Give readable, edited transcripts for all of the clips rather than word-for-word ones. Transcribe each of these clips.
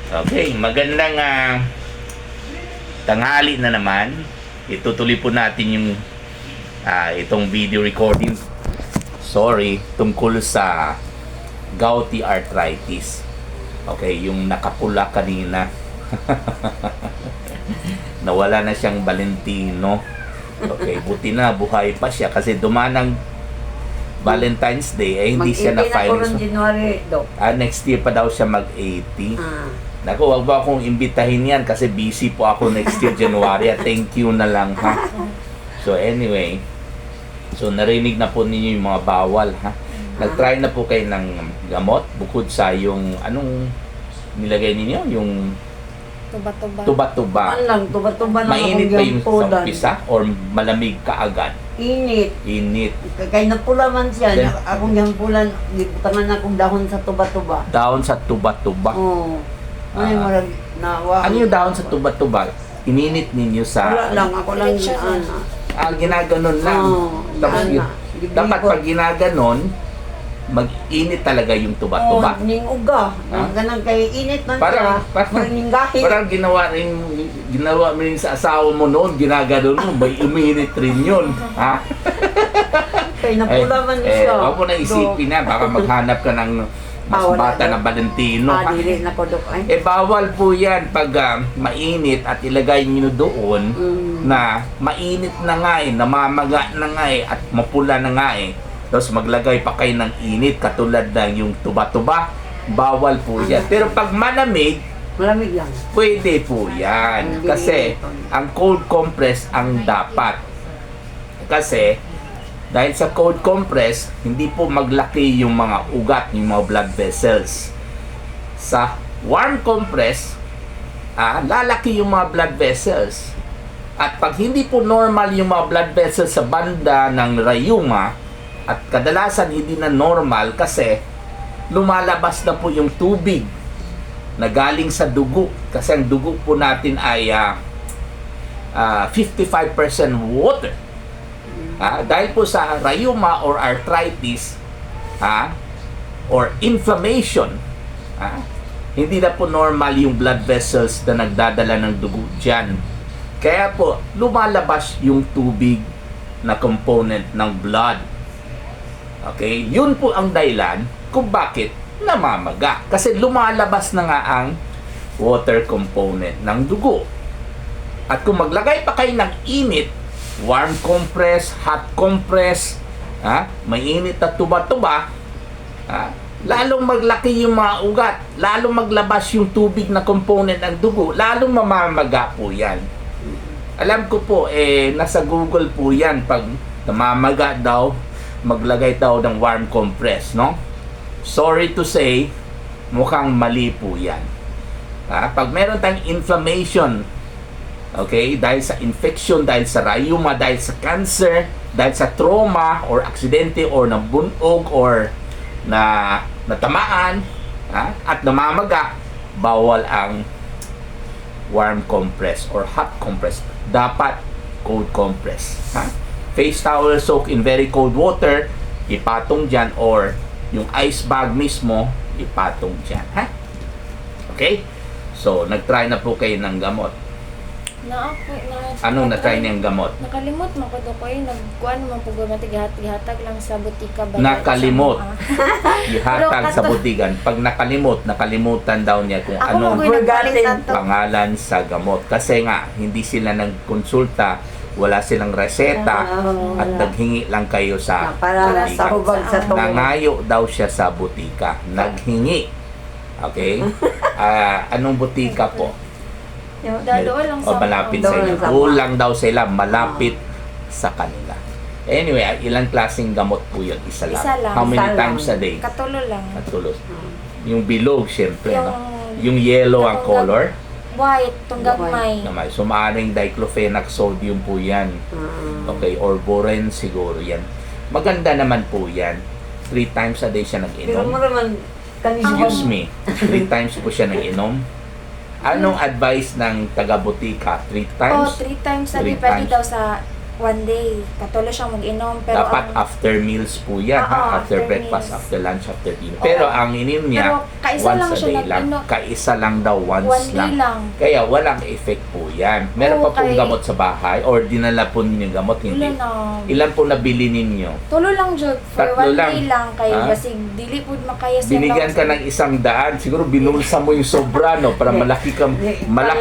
Okay, magandang tanghali na naman. Itutuloy po natin yung itong video recording. Sorry, tungkol sa gouty arthritis. Okay, yung nakapula kanina. Nawala na siyang Valentino. Okay, buti na buhay pa siya kasi dumanang Valentine's Day ay hindi siya na-file. Mag-18 January, Dok. Next year pa daw siya mag-80. Naku, wag ba akong imbitahin yan kasi busy po ako next year January. Thank you na lang, ha. So anyway, so narinig na po ninyo yung mga bawal, ha. Nag-try na po kayo ng gamot bukod sa yung anong nilagay ninyo, yung Tuba-tuba. tuba-tuba. Lang, tuba-tuba lang Mainit ba yung pudan. sa umpisa or malamig kaagad? Init. Init. Kaya napula man siya. Then, Akong pulan, gibutangan akong dahon sa tuba-tuba. Dahon sa tuba-tuba. Oo. Ay, marag nawa. Ano yung dahon sa tuba-tuba? Ininit ninyo sa... Wala lang, ako lang Diretso yan. ginaganon lang. Oo, Tapos yan na. dapat pag ginaganon, mag-init talaga yung tuba-tuba. Ning uga. Ah? Ganang kay init man Parang- siya. parang- Parang ninggahi. Parang ginawa mo rin sa asawa mo noon, ginaganon mo, may uminit rin yun. Ha? Kay napula man siya. Huwag mo na isipin na, baka maghanap ka ng mas Wala bata daw. na Valentino. Ha? Dili na ko, Dok. Ay. Bawal po yan pag mainit at ilagay nyo doon na mainit na nga namamaga na nga at mapula na nga Tapos maglagay pa kayo ng init katulad ng yung tuba-tuba. Bawal po yan. Pero pag malamig, Malamig lang. pwede po yan. Hindi. Kasi ang cold compress ang dapat. Kasi dahil sa cold compress, hindi po maglaki yung mga ugat, yung mga blood vessels. Sa warm compress, lalaki yung mga blood vessels. At pag hindi po normal yung mga blood vessels sa banda ng rayuma, at kadalasan hindi na normal kasi lumalabas na po yung tubig na galing sa dugo. Kasi ang dugo po natin ay 55% water. Dahil po sa rheuma or arthritis or inflammation, hindi na po normal yung blood vessels na nagdadala ng dugo dyan. Kaya po lumalabas yung tubig na component ng blood. Okay, yun po ang dahilan kung bakit namamaga. Kasi lumalabas na nga ang water component ng dugo. At kung maglagay pa kayo ng init, warm compress, hot compress, may init na tuba-tuba, lalong maglaki yung mga ugat, lalong maglabas yung tubig na component ng dugo, lalong mamamaga po yan. Alam ko po, nasa Google po yan, pag namamaga daw, maglagay daw ng warm compress, no? Sorry to say, mukhang mali po yan. Pag meron tayong inflammation, okay, dahil sa infection, dahil sa rheuma, dahil sa cancer, dahil sa trauma, or aksidente, or nabunog, or natamaan, at namamaga, bawal ang warm compress or hot compress. Dapat cold compress. Face towel soak in very cold water, ipatong dyan, or yung ice bag mismo, ipatong dyan. Okay? So, nag-try na po kayo ng gamot. Anong na-try niyang gamot? Nakalimot mo ko ko nagkuan mo pag gihatag lang sa butika ba. Nakalimot. Ihatag sa butigan. Pag nakalimutan daw niya kung anong pangalan sa gamot. Kasi nga, hindi sila nagkonsulta, wala silang reseta, at naghingi lang kayo sa Para sa hubag sa tungo. Nangayo daw siya sa butika. Naghingi. Okay? Anong butika po? Doon lang sa Malapit sa doon inyo. lang sa Doon lang daw sila, malapit sa kanila. Anyway, ilang klaseng gamot po yun? Isa lang. Isa lang. How many Isa lang. times a day? Katulo lang. Natulos. Yung bilog, syempre, Yung- no? Yung yellow ang Katong color. White, tunggagmay. Naman. So, maaaring diclofenac sodium po yan. Okay, or boren siguro yan. Maganda naman po yan. 3 times a day siya Pero nag-inom. mo naman, Excuse me. 3 times po siya nag-inom. Anong advice ng taga-butika? 3 times? 3 times a day. Three Pwede times. daw sa one day. Katulo siyang mag-inom. Pero Dapat after meals po yan, Oo, ha? After after breakfast, meals. after lunch, after dinner. Pero ang ininom niya, Pero Kaisa lang Once a siya day lang. nag-inom. Kaisa lang daw, once One day lang. lang. Kaya walang effect po yan. Meron pa pong Okay. gamot sa bahay or dinala po ninyo gamot, hindi. Wala na. Ilan po nabili ninyo? Tulo lang jud for Tatlo one lang. day lang kay Ah? basig dili pud makaya siya. Binigyan ka ng 100, siguro binulsa mo yung sobra, no? Para malaki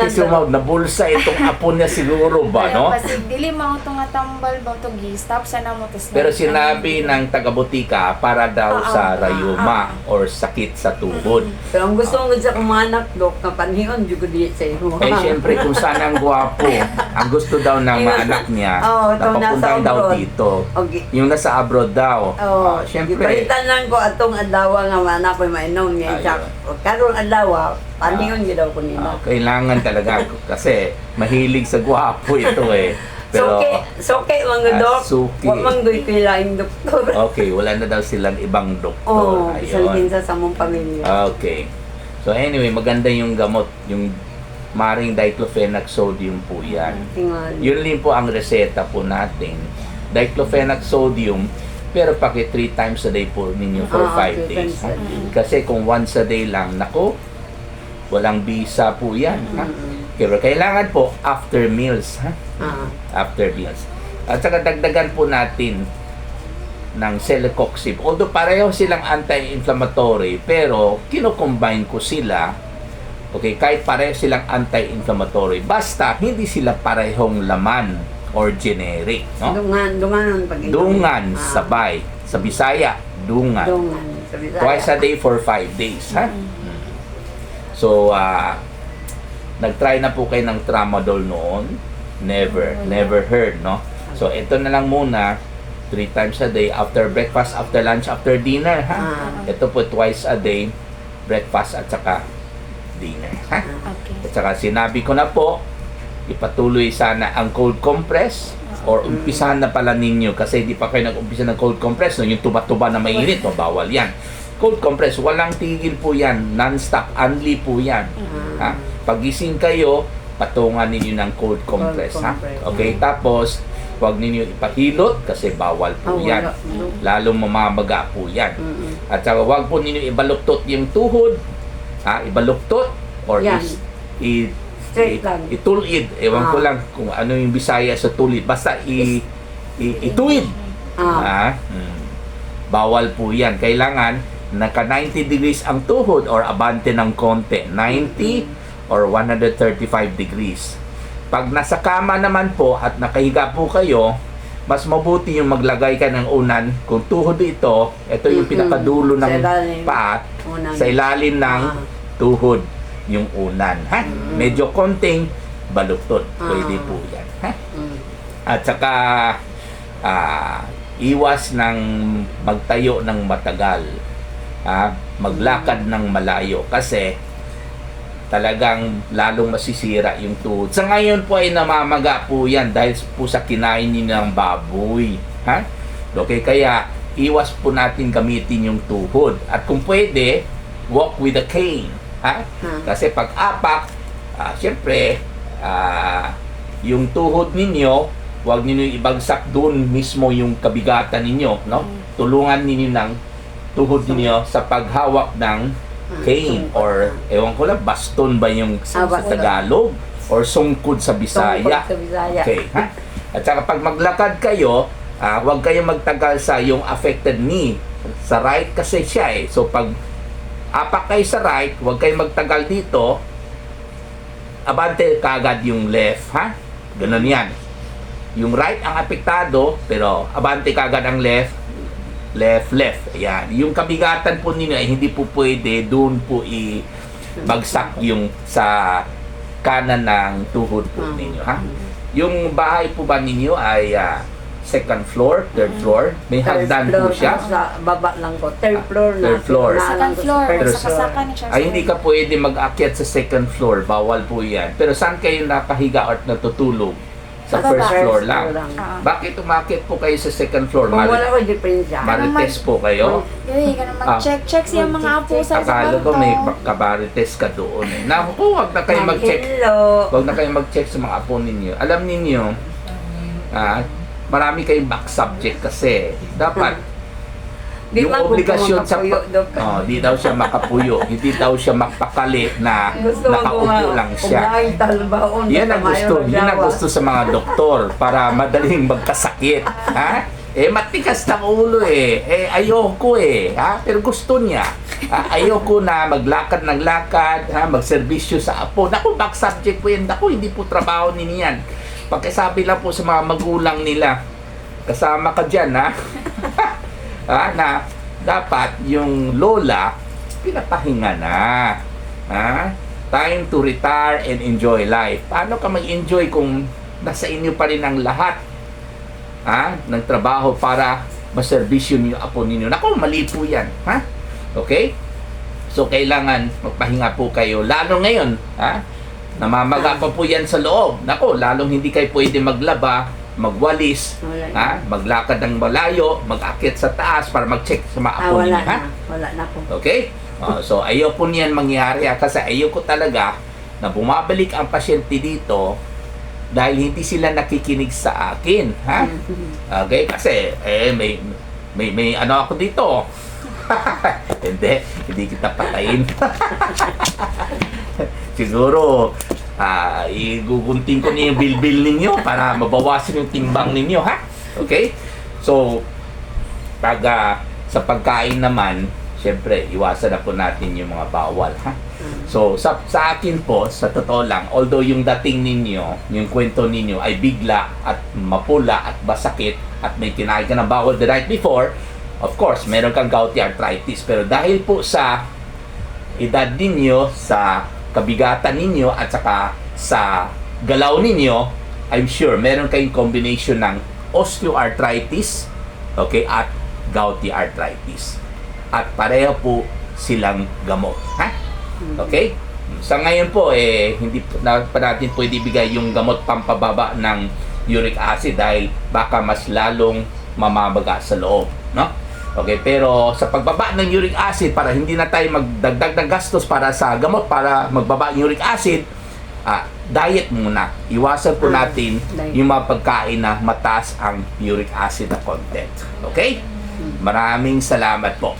sumaw na bulsa itong apo niya siguro ba, no? Basig dili mao to nga tambal ba to gi-stop sana mo tos. Pero sinabi ng taga-butika para daw sa rayuma or sakit sa tuhod. Pero ang gusto ko sa kumanak, Dok, na panihon, di ko di sa iyo. Eh, syempre, kung saan ang gwapo, ang gusto daw ng mga anak niya, Oo, itong nasa napapunta daw abroad. dito. Okay. Yung nasa abroad daw. Oh, Syempre, gipalitan lang ko atong adlaw nga mana ko mainom niya. Ayun. Karon adlaw, panihon gyud daw ko nila. kailangan talaga kasi mahilig sa gwapo ito eh. Pero, Suki mga Dok. suki. Wa man gyud kailaing doktor. okay, wala na daw silang ibang doktor. Oh, bisan Ayun. kinsa sa mong pamilya. Okay. So anyway, maganda yung gamot, yung maring diclofenac sodium po yan. Tingon. Yun din po ang reseta po natin. Diclofenac sodium, pero paki 3 times a day po ninyo for 5 3 days. times a day. Kasi kung once a day lang, nako, walang bisa po yan. Ha? Pero kailangan po after meals. Ha? Ah. After meals. At saka dagdagan po natin ng celecoxib. Although pareho silang anti-inflammatory, pero kino-combine ko sila. Okay, kahit pareho silang anti-inflammatory, basta hindi sila parehong laman or generic, no? Dungan pag Dungan, sabay. Sa Bisaya, dungan. Dungan sa Bisaya. Twice a day for 5 days, ha? So, nag-try na po kayo ng tramadol noon? Never heard, no? So, ito na lang muna, 3 times a day, after breakfast, after lunch, after dinner, ha? Ito po twice a day, breakfast at saka dinner, ha? Okay. At saka sinabi ko na po, ipatuloy sana ang cold compress or umpisahan na pala ninyo kasi hindi pa kayo nag-umpisa ng cold compress, no? Yung tuba-tuba na mainit, no? Bawal yan. Cold compress, walang tigil po yan, non-stop, only po yan. Ha? Pagising kayo, patungan ninyo ng cold compress, ha? Okay, tapos huwag ninyo ipahilot kasi bawal po yan. Lalong mamamaga po yan. At saka huwag po ninyo ibaluktot yung tuhod, ha? Ibaluktot or Yan. Straight lang. itulid. Ewan ko lang kung ano yung Bisaya sa tulid. Basta ituwid. Ha? Bawal po yan. Kailangan naka 90 degrees ang tuhod or abante ng konti. 90 or 135 degrees. Pag nasa kama naman po at nakahiga po kayo, mas mabuti yung maglagay ka ng unan. Kung tuhod ito yung pinakadulo ng Sa ilalim. paa, Unan. sa ilalim ng tuhod yung unan. Ha? Medyo konting baluktot. Pwede po yan. Ha? At saka iwas ng magtayo ng matagal. Maglakad ng malayo kasi talagang lalong masisira yung tuhod. Sa ngayon po ay namamaga po yan dahil po sa kinain niyo ng baboy. Ha? Okay, kaya iwas po natin gamitin yung tuhod. At kung pwede, walk with a cane. Ha? Kasi pag apak, syempre, yung tuhod ninyo, huwag ninyo ibagsak doon mismo yung kabigatan ninyo. No? Tulungan ninyo ng tuhod ninyo sa paghawak ng cane or ewan ko lang, baston ba yung sa Tagalog or sungkod sa Bisaya. Okay, ha? At saka pag maglakad kayo, huwag kayong magtagal sa yung affected knee. Sa right kasi siya eh. So pag apak kayo sa right, huwag kayong magtagal dito, abante kagad yung left, ha? Ganun yan. Yung right ang apektado, pero abante kagad ang left. Left. Ayan. Yung kabigatan po ninyo ay hindi po pwede doon po ibagsak yung sa kanan ng tuhod po ninyo, ha? Yung bahay po ba ninyo ay second floor, third floor? May hagdan po siya? Sa baba lang ko. Third floor na. Third floor. Second floor, Pero sa kasaka ni siya. Ay, hindi ka pwede mag-akyat sa second floor. Bawal po yan. Pero saan kayo nakahiga at natutulog? Sa Sa first baba. floor lang. Ah. Bakit umakit po kayo sa second floor? Kung wala ko diferensya. Marites po kayo? Yoy, ka naman check siya mga apo sa Akala ko may kabarites ka doon eh. Naku, huwag na kayo mag-check. Hello. Huwag na kayo mag-check sa mga apo ninyo. Alam ninyo, marami kayong back subject kasi dapat Di yung man po obligasyon sa makapuyo, Dok. di daw siya makapuyo, hindi daw siya makapakali na Gusto mo nakaupo lang siya. Umahay talbaon. Yan ang gusto sa mga doktor para madaling magkasakit, ha? Matikas ng ulo ayoko ha? Pero gusto niya. Ayoko na maglakad ng lakad, ha? Magserbisyo sa apo. Naku, back subject po yan. Naku, hindi po trabaho niyan. Pagkasabi lang po sa mga magulang nila, kasama ka dyan, ha? Na dapat yung lola, pinapahinga na. Ha? Time to retire and enjoy life. Paano ka mag-enjoy kung nasa inyo pa rin ang lahat ng trabaho para maserbisyo niyo apo ninyo? Naku, mali po yan. Ha? Okay? So, kailangan magpahinga po kayo. Lalo ngayon, namamaga pa po yan sa loob. Naku, lalong hindi kayo pwede maglaba, magwalis, maglakad ng malayo, mag-akit sa taas para mag-check sa mga apo ninyo. Wala na po. Okay? So, ayoko niyan mangyari kasi ayoko talaga na bumabalik ang pasyente dito dahil hindi sila nakikinig sa akin, ha? Okay, kasi may ano ako dito. hindi kita patayin. Siguro igugunting ko niyo yung bilbil ninyo para mabawasan yung timbang ninyo, ha? Okay? So, pag sa pagkain naman, syempre, iwasan na po natin yung mga bawal, ha? So, sa akin po, sa totoo lang, although yung dating ninyo, yung kwento ninyo ay bigla at mapula at basakit at may kinain ka ng bawal the night before, of course, meron kang gouty arthritis. Pero dahil po sa edad ninyo, sa kabigatan ninyo, at saka sa galaw ninyo, I'm sure meron kayong combination ng osteoarthritis, okay, at gouty arthritis. At pareho po silang gamot, ha? Okay? Sa ngayon po, hindi na pa natin pwede ibigay yung gamot pampababa ng uric acid dahil baka mas lalong mamabaga sa loob, no? Okay, pero sa pagbaba ng uric acid, para hindi na tayo magdagdag ng gastos para sa gamot para magbaba yung uric acid, diet muna. Iwasan po natin yung mga pagkain na mataas ang uric acid na content. Okay? Maraming salamat po.